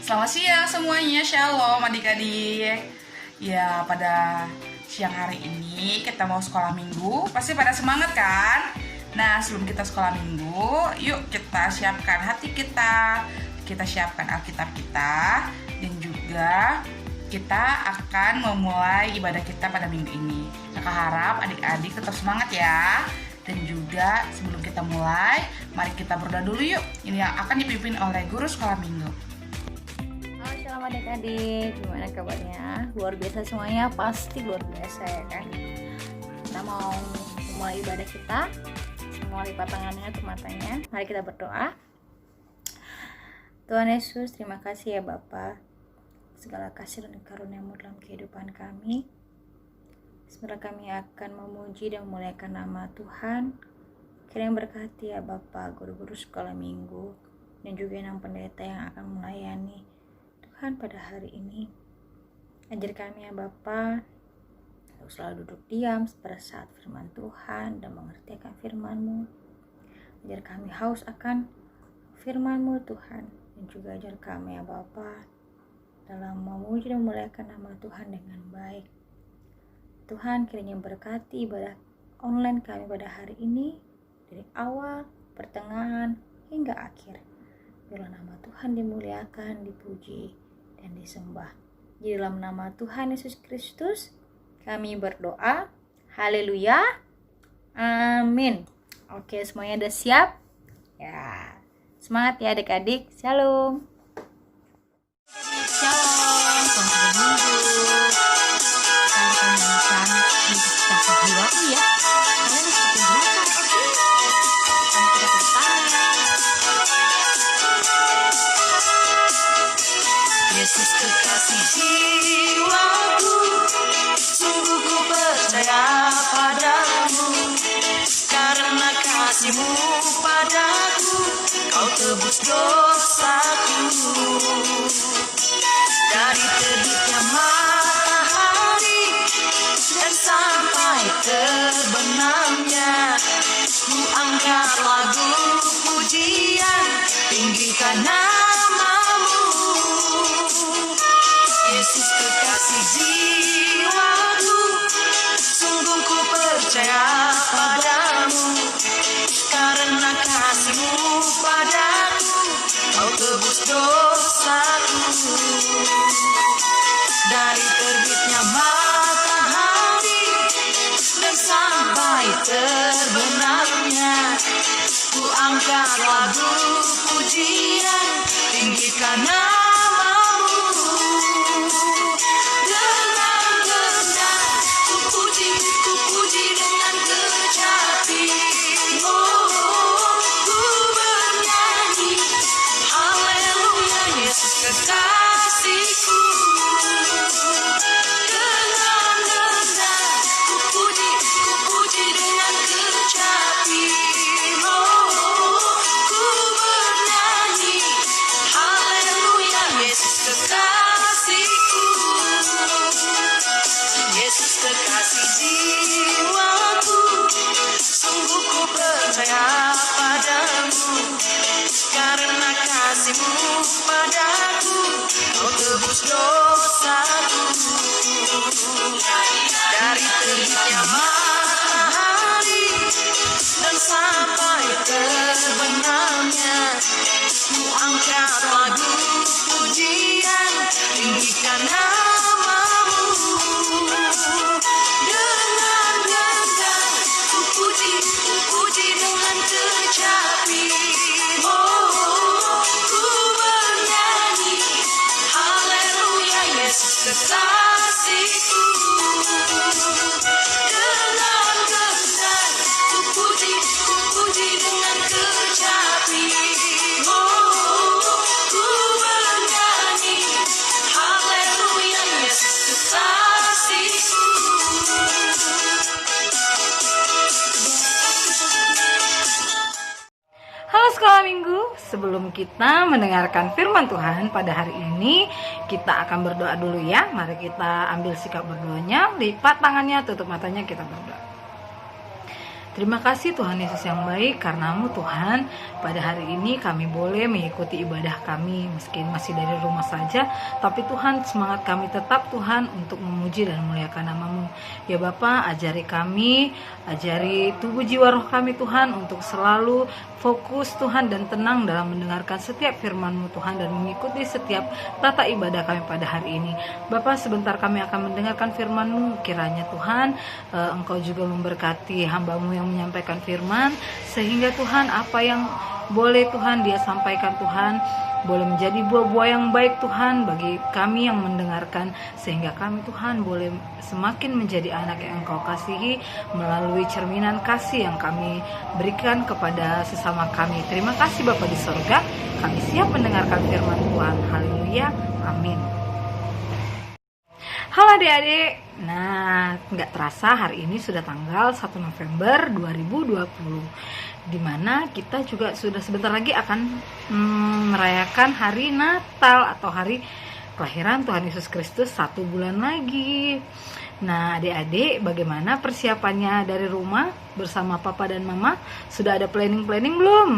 Selamat siang semuanya, shalom adik-adik. Ya, pada siang hari ini kita mau sekolah minggu, pasti pada semangat kan? Nah, sebelum kita sekolah minggu, yuk kita siapkan hati kita siapkan Alkitab kita, dan juga kita akan memulai ibadah kita pada minggu ini. Kakak harap adik-adik tetap semangat ya. Dan juga sebelum kita mulai, mari kita berdoa dulu yuk. Ini yang akan dipimpin oleh guru sekolah minggu. Halo, shalom adik-adik, gimana kabarnya? Luar biasa semuanya, pasti luar biasa ya kan? Kita mau memulai ibadah kita. Semua lipat tangannya ke matanya. Mari kita berdoa. Tuhan Yesus, terima kasih ya Bapa, segala kasih dan karunia-Mu dalam kehidupan kami. Sebenarnya kami akan memuji dan memuliakan nama Tuhan. Kiranya berkati ya Bapa, guru-guru sekolah minggu, dan juga enam pendeta yang akan melayani Tuhan pada hari ini. Ajar kami ya Bapa untuk selalu duduk diam pada saat firman Tuhan dan mengerti akan firman-Mu. Ajar kami haus akan firman-Mu Tuhan, dan juga ajar kami ya Bapa dalam memuji dan memuliakan nama Tuhan dengan baik. Tuhan, kiranya berkati ibadah online kami pada hari ini, dari awal, pertengahan, hingga akhir. Biarlah nama Tuhan dimuliakan, dipuji, dan disembah. Di dalam nama Tuhan Yesus Kristus, kami berdoa. Haleluya. Amin. Oke, semuanya udah siap? Ya, semangat ya adik-adik. Shalom. Shalom, selamat minggu. Kita akan menyanyikan meditasi jiwaku ya. Kalian seperti belakang, oke? Sama kita tepuk tangan. Yesus kekasih jiwaku, sungguh ku percaya padamu. Karena kasih-Mu padaku, Kau tebus dosaku. Dari terbitnya matahari dan sampai terbenamnya, ku angkat lagu pujian, tinggikan nama-Mu. Yesus kekasih jiwaku, sungguh ku percaya padamu. Karena kasih-Mu padaku, Kau tebus dosaku. Dari terbitnya matahari dan sampai terbenamnya, ku angkat lagu pujian, tinggikan nama-Mu. Dengan gendang ku puji dengan kecapi. Oh, ku bernyanyi haleluya, Yesus kekasihku. Dengan gendang ku puji dengan kecapi. Oh, ku bernyanyi haleluya, Yesus kekasihku. Yesus kekasih jiwaku, sungguh ku percaya padamu. Karena kasih-Mu padaku, Kau tebus dosaku. Dari terbitnya matahari dan sampai terbenamnya, ku angkat lagu pujian, tinggikan nama-Mu. Dengan gendang ku puji dengan kecapi. Oh, ku bernyanyi haleluya, Yesus kekasihku. Dengan gendang ku puji dengan kecapi. Oh, ku bernyanyi haleluya, Yesus kekasihku. Halo sekolah minggu, sebelum kita mendengarkan firman Tuhan pada hari ini, kita akan berdoa dulu ya. Mari kita ambil sikap berdoanya, lipat tangannya, tutup matanya, kita berdoa. Terima kasih Tuhan Yesus yang baik, karena-Mu Tuhan, pada hari ini kami boleh mengikuti ibadah kami, meski masih dari rumah saja, tapi Tuhan, semangat kami tetap Tuhan untuk memuji dan memuliakan nama-Mu. Ya Bapa, ajari kami, ajari tubuh jiwa roh kami Tuhan, untuk selalu fokus Tuhan dan tenang dalam mendengarkan setiap firman-Mu Tuhan, dan mengikuti setiap tata ibadah kami pada hari ini. Bapa, sebentar kami akan mendengarkan firman-Mu, kiranya Tuhan, Engkau juga memberkati hamba-Mu yang menyampaikan firman, sehingga Tuhan apa yang boleh Tuhan dia sampaikan Tuhan boleh menjadi buah-buah yang baik Tuhan bagi kami yang mendengarkan, sehingga kami Tuhan boleh semakin menjadi anak yang Engkau kasihi melalui cerminan kasih yang kami berikan kepada sesama kami. Terima kasih Bapa di sorga, kami siap mendengarkan firman Tuhan. Haleluya, amin. Halo adik-adik, nah nggak terasa hari ini sudah tanggal 1 November 2020, dimana kita juga sudah sebentar lagi akan merayakan hari Natal atau hari kelahiran Tuhan Yesus Kristus 1 bulan lagi. Nah adik-adik, bagaimana persiapannya dari rumah bersama papa dan mama? Sudah ada planning-planning belum?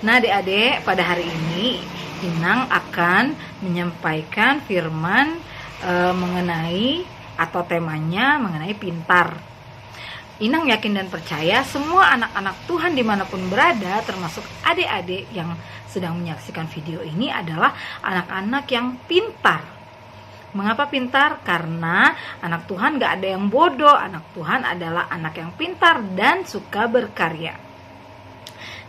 Nah adik-adik, pada hari ini Inang akan menyampaikan firman mengenai atau temanya mengenai pintar. Inang yakin dan percaya semua anak-anak Tuhan dimanapun berada, termasuk adik-adik yang sedang menyaksikan video ini, adalah anak-anak yang pintar. Mengapa pintar? Karena anak Tuhan gak ada yang bodoh. Anak Tuhan adalah anak yang pintar dan suka berkarya.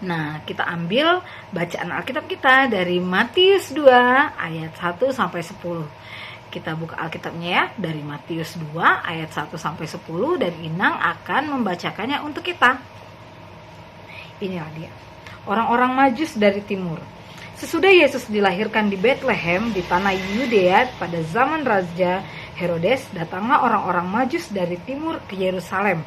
Nah, kita ambil bacaan Alkitab kita dari Matius 2 ayat 1 sampai 10. Kita buka Alkitabnya ya, dari Matius 2 ayat 1 sampai 10, dan Inang akan membacakannya untuk kita. Inilah dia. Orang-orang Majus dari timur. Sesudah Yesus dilahirkan di Betlehem di tanah Yudea pada zaman Raja Herodes, datanglah orang-orang Majus dari timur ke Yerusalem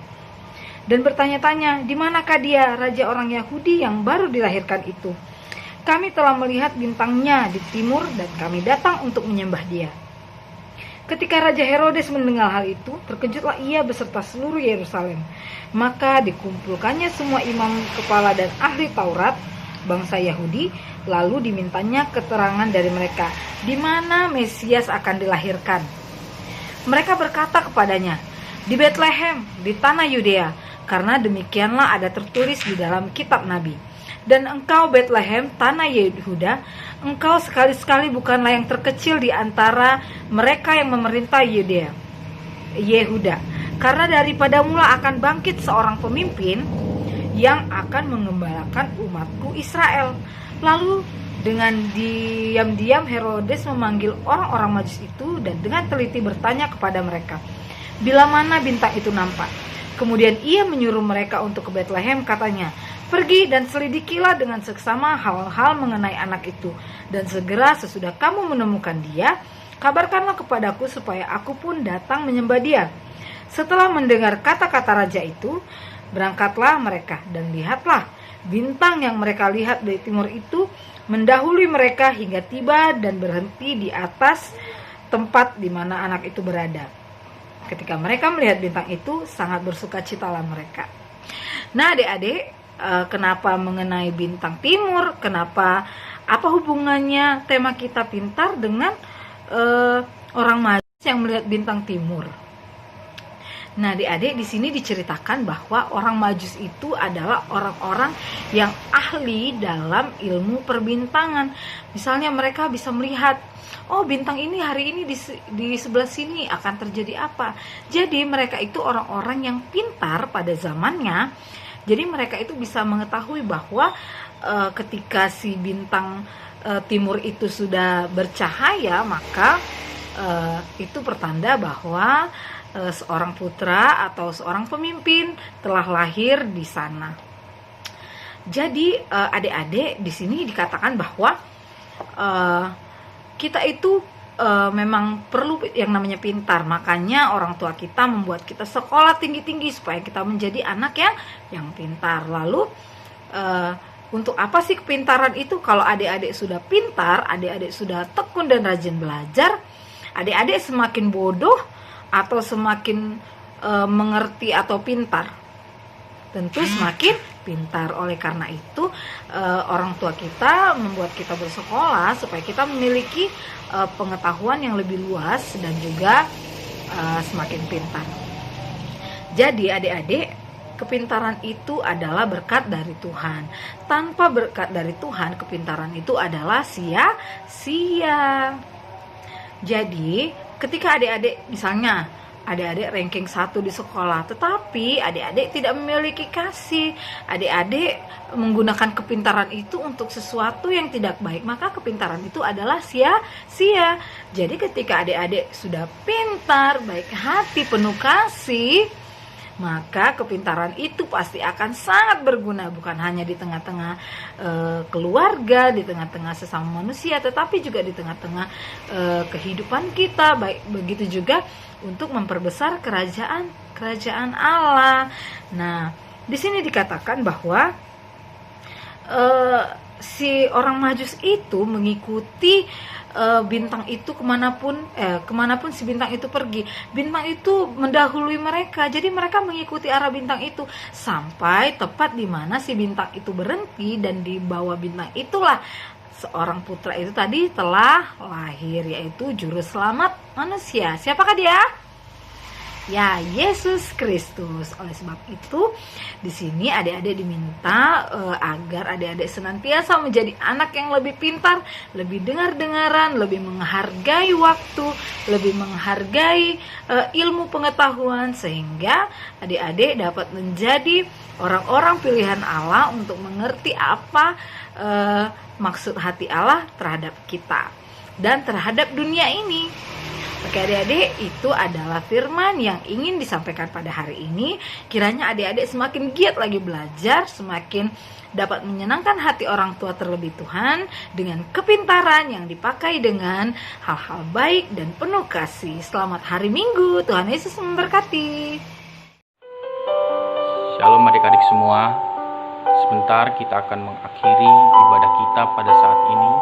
dan bertanya-tanya, "Di manakah dia, raja orang Yahudi yang baru dilahirkan itu? Kami telah melihat bintangnya di timur dan kami datang untuk menyembah dia." Ketika Raja Herodes mendengar hal itu, terkejutlah ia beserta seluruh Yerusalem. Maka dikumpulkannya semua imam kepala dan ahli Taurat bangsa Yahudi, lalu dimintanya keterangan dari mereka di mana Mesias akan dilahirkan. Mereka berkata kepadanya, "Di Betlehem, di tanah Yudea, karena demikianlah ada tertulis di dalam kitab Nabi. Dan engkau Betlehem, tanah Yehuda, engkau sekali-sekali bukanlah yang terkecil di antara mereka yang memerintah Yehuda. Karena daripada mula akan bangkit seorang pemimpin yang akan mengembalakan umatku Israel." Lalu dengan diam-diam Herodes memanggil orang-orang Majus itu dan dengan teliti bertanya kepada mereka, "Bila mana bintang itu nampak?" Kemudian ia menyuruh mereka untuk ke Betlehem, katanya, "Pergi dan selidikilah dengan seksama hal-hal mengenai anak itu, dan segera sesudah kamu menemukan dia, kabarkanlah kepadaku supaya aku pun datang menyembah dia." Setelah mendengar kata-kata raja itu, berangkatlah mereka, dan lihatlah, bintang yang mereka lihat dari timur itu mendahului mereka hingga tiba dan berhenti di atas tempat di mana anak itu berada. Ketika mereka melihat bintang itu, sangat bersukacitalah mereka. Nah adik-adik, kenapa mengenai bintang timur? Apa hubungannya tema kita pintar dengan orang Majus yang melihat bintang timur? Nah, adik-adik, di sini diceritakan bahwa orang Majus itu adalah orang-orang yang ahli dalam ilmu perbintangan. Misalnya mereka bisa melihat, oh bintang ini hari ini di sebelah sini akan terjadi apa. Jadi mereka itu orang-orang yang pintar pada zamannya. Jadi mereka itu bisa mengetahui bahwa ketika si bintang timur itu sudah bercahaya, maka itu pertanda bahwa seorang putra atau seorang pemimpin telah lahir di sana. Jadi adik-adik, di sini dikatakan bahwa kita itu memang perlu yang namanya pintar. Makanya orang tua kita membuat kita sekolah tinggi-tinggi supaya kita menjadi anak yang pintar. Lalu untuk apa sih kepintaran itu? Kalau adik-adik sudah pintar, adik-adik sudah tekun dan rajin belajar, adik-adik semakin bodoh atau semakin mengerti atau pintar? tentu semakin pintar. Oleh karena itu orang tua kita membuat kita bersekolah supaya kita memiliki pengetahuan yang lebih luas dan juga semakin pintar. Jadi adik-adik, kepintaran itu adalah berkat dari Tuhan. Tanpa berkat dari Tuhan, kepintaran itu adalah sia-sia. Jadi ketika adik-adik, misalnya adik-adik ranking 1 di sekolah, tetapi adik-adik tidak memiliki kasih, adik-adik menggunakan kepintaran itu untuk sesuatu yang tidak baik, maka kepintaran itu adalah sia-sia. Jadi ketika adik-adik sudah pintar, baik hati, penuh kasih, maka kepintaran itu pasti akan sangat berguna, bukan hanya di tengah-tengah keluarga, di tengah-tengah sesama manusia, tetapi juga di tengah-tengah kehidupan kita. Baik begitu juga untuk memperbesar kerajaan Allah. Nah, di sini dikatakan bahwa si orang Majus itu mengikuti bintang itu kemanapun si bintang itu pergi. Bintang itu mendahului mereka, jadi mereka mengikuti arah bintang itu sampai tepat di mana si bintang itu berhenti, dan di bawah bintang itulah seorang putra itu tadi telah lahir, yaitu juru selamat manusia. Siapakah dia? Ya, Yesus Kristus. Oleh sebab itu, di sini adik-adik diminta agar adik-adik senantiasa menjadi anak yang lebih pintar, lebih dengar-dengaran, lebih menghargai waktu, lebih menghargai ilmu pengetahuan, sehingga adik-adik dapat menjadi orang-orang pilihan Allah untuk mengerti apa maksud hati Allah terhadap kita dan terhadap dunia ini. Oke adik-adik, itu adalah firman yang ingin disampaikan pada hari ini. Kiranya adik-adik semakin giat lagi belajar, semakin dapat menyenangkan hati orang tua terlebih Tuhan dengan kepintaran yang dipakai dengan hal-hal baik dan penuh kasih. Selamat hari Minggu, Tuhan Yesus memberkati. Shalom adik-adik semua. Sebentar kita akan mengakhiri ibadah kita pada saat ini.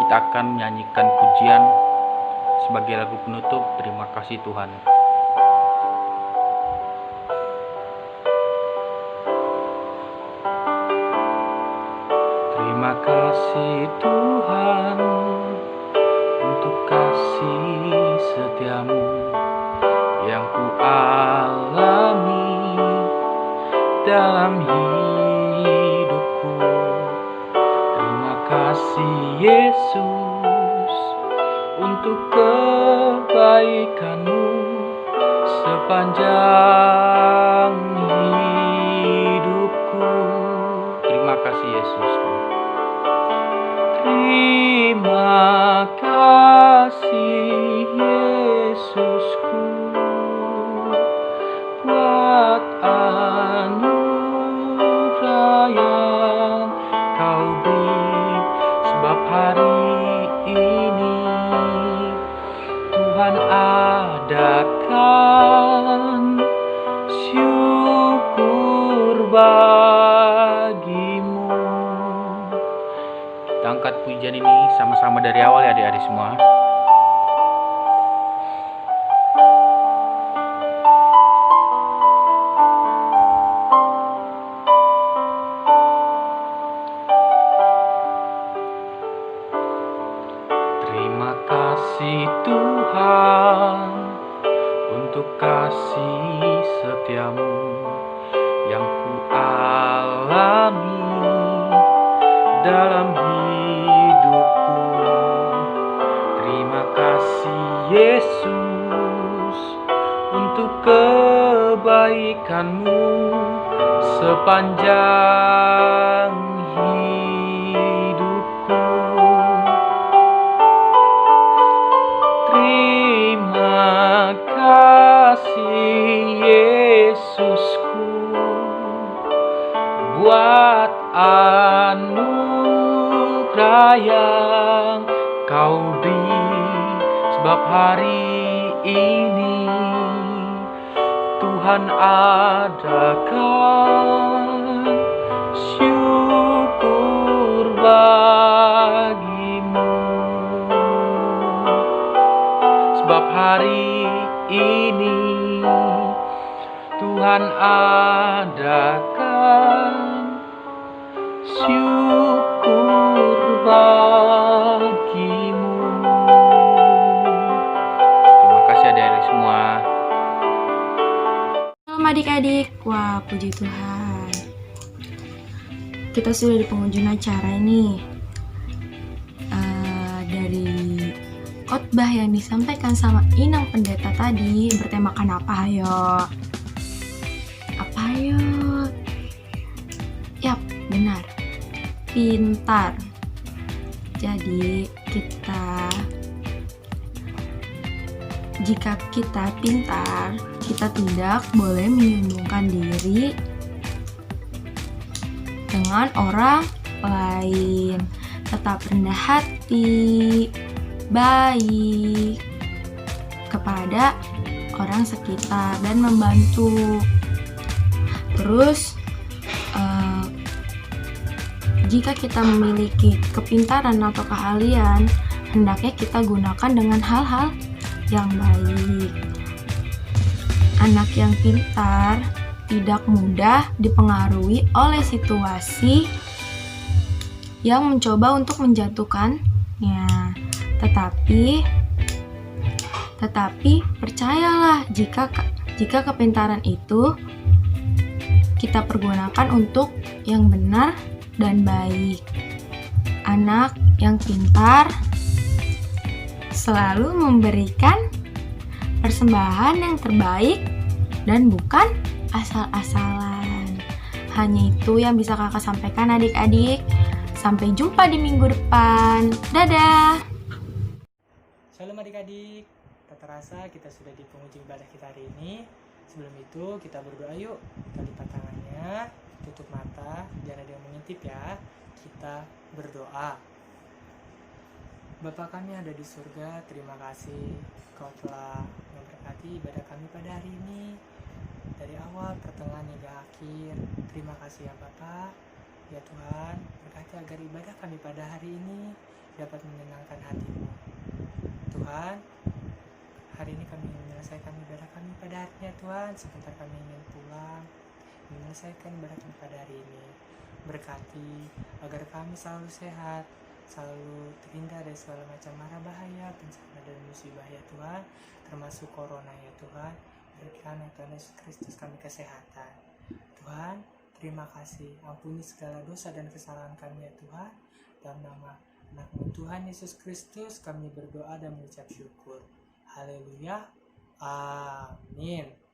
Kita akan menyanyikan pujian sebagai lagu penutup. Terima kasih Tuhan. Terima kasih Tuhan untuk kasih setiamu yang ku alami dalam hidupku. Terima kasih Yesus untuk kebaikanmu sepanjang hidupku. Terima kasih Yesusku. Terima kasih Yesusku buat anugerah yang kau beri, sebab hari ini Tuhan adakan syukur bagimu. Kita angkat pujian ini sama-sama dari awal ya adik-adik semua. Terima kasih Tuhan untuk kasih setiamu yang ku alami dalam hidupku. Terima kasih Yesus untuk kebaikanmu sepanjang hidupku. Terima kasih Yesusku buat anugerah yang kau beri, sebab hari ini Tuhan adakan syukur bagimu, sebab hari ini Tuhan adakan adakan syukur bagimu. Terima kasih adik-adik semua. Shalom adik-adik, wah puji Tuhan. Kita sudah di penghujung acara ini. Dari khotbah yang disampaikan sama Inang Pendeta tadi bertemakan apa ayo? Apa ayo? Yap, benar. Pintar. Jadi jika kita pintar, kita tidak boleh menyombongkan diri dengan orang lain. Tetap rendah hati, baik kepada orang sekitar dan membantu. Terus jika kita memiliki kepintaran atau keahlian, hendaknya kita gunakan dengan hal-hal yang baik. Anak yang pintar tidak mudah dipengaruhi oleh situasi yang mencoba untuk menjatuhkannya. Tetapi percayalah, jika kepintaran itu kita pergunakan untuk yang benar dan baik. Anak yang pintar selalu memberikan persembahan yang terbaik dan bukan asal-asalan. Hanya itu yang bisa kakak sampaikan adik-adik. Sampai jumpa di minggu depan. Dadah. Shalom adik-adik. Tak terasa kita sudah di penghujung ibadah kita hari ini. Sebelum itu kita berdoa yuk. Kita lipat tangannya, tutup mata, jangan ada yang mengintip ya. Kita berdoa. Bapa kami ada di surga, terima kasih Kau telah memberkati ibadah kami pada hari ini. Dari awal, pertengahan hingga akhir. Terima kasih ya Bapa. Ya Tuhan, berkati agar ibadah kami pada hari ini dapat menyenangkan hati-Mu. Tuhan, hari ini kami ingin menyelesaikan ibadah kami pada harinya Tuhan. Sebentar kami ingin pulang, menyelesaikan ibadah kami pada hari ini. Berkati agar kami selalu sehat, selalu terhindar dari segala macam mara bahaya, bencana dan musibah ya Tuhan, termasuk corona ya Tuhan. Berikan ya Tuhan Yesus Kristus kami kesehatan. Tuhan, terima kasih, ampuni segala dosa dan kesalahan kami ya Tuhan. Dalam nama anak-Mu Tuhan Yesus Kristus kami berdoa dan mengucap syukur. Haleluya. Amin.